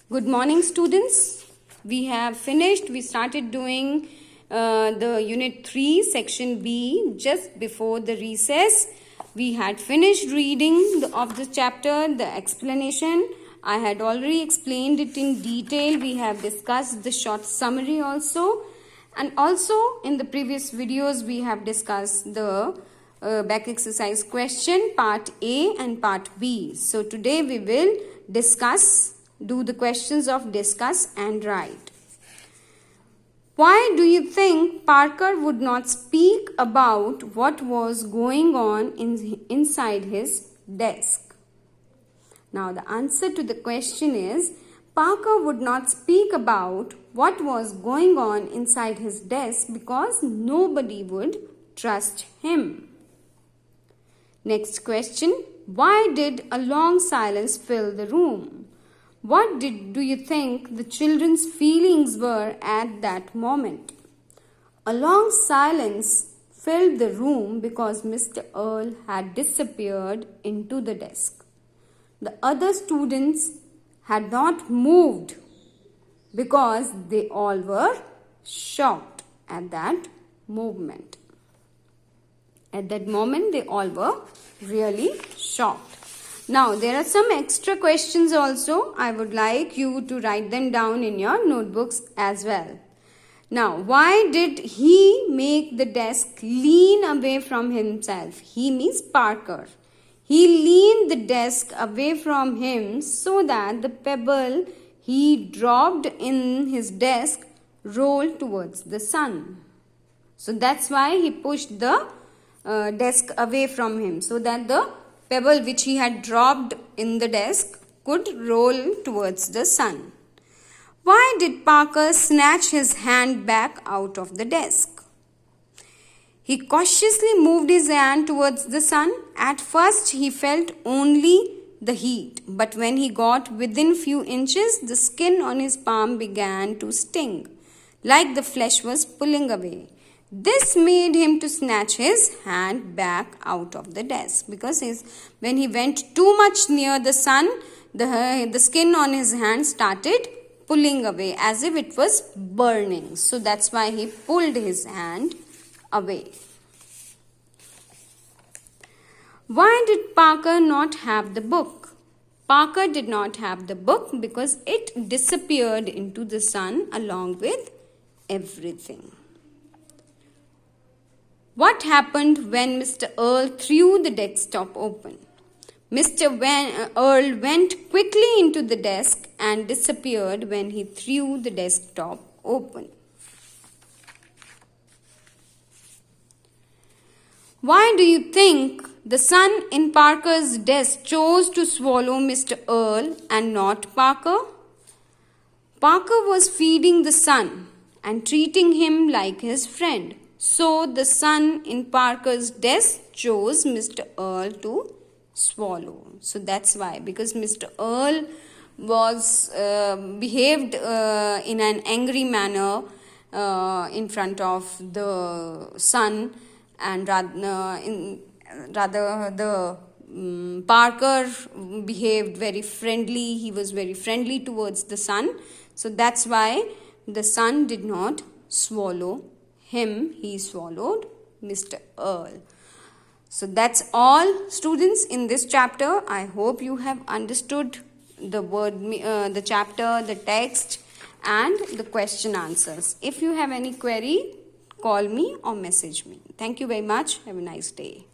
Good morning, students. We have finished. We started doing the Unit 3, Section B just before the recess. We had finished reading of the chapter, the explanation. I had already explained it in detail. We have discussed the short summary also. And also in the previous videos, we have discussed the back exercise question, part A and part B. So today we will do the questions of discuss and write. Why do you think Parker would not speak about what was going on inside his desk? Now the answer to the question is, Parker would not speak about what was going on inside his desk because nobody would trust him. Next question, why did a long silence fill the room? What do you think the children's feelings were at that moment? A long silence filled the room because Mr. Earl had disappeared into the desk. The other students had not moved because they all were shocked at that movement. At that moment, they all were really shocked. Now, there are some extra questions also. I would like you to write them down in your notebooks as well. Now, why did he make the desk lean away from himself? He means Parker. He leaned the desk away from him so that the pebble he dropped in his desk rolled towards the sun. So, that's why he pushed the desk away from him so that the pebble which he had dropped in the desk could roll towards the sun. Why did Parker snatch his hand back out of the desk? He cautiously moved his hand towards the sun. At first he felt only the heat, but when he got within few inches, the skin on his palm began to sting, like the flesh was pulling away. This made him to snatch his hand back out of the desk because when he went too much near the sun, the skin on his hand started pulling away as if it was burning. So that's why he pulled his hand away. Why did Parker not have the book? Parker did not have the book because it disappeared into the sun along with everything. What happened when Mr. Earl threw the desktop open? Mr. Earl went quickly into the desk and disappeared when he threw the desktop open. Why do you think the sun in Parker's desk chose to swallow Mr. Earl and not Parker? Parker was feeding the sun and treating him like his friend. So the sun in Parker's desk chose Mr. Earl to swallow. So that's why, because Mr. Earl was behaved in an angry manner in front of the sun, and Parker behaved very friendly. He was very friendly towards the sun. So that's why the sun did not swallow him, he swallowed Mr. Earl. So that's all, students, in this chapter. I hope you have understood the chapter, the text and the question answers. If you have any query, call me or message me. Thank you very much. Have a nice day.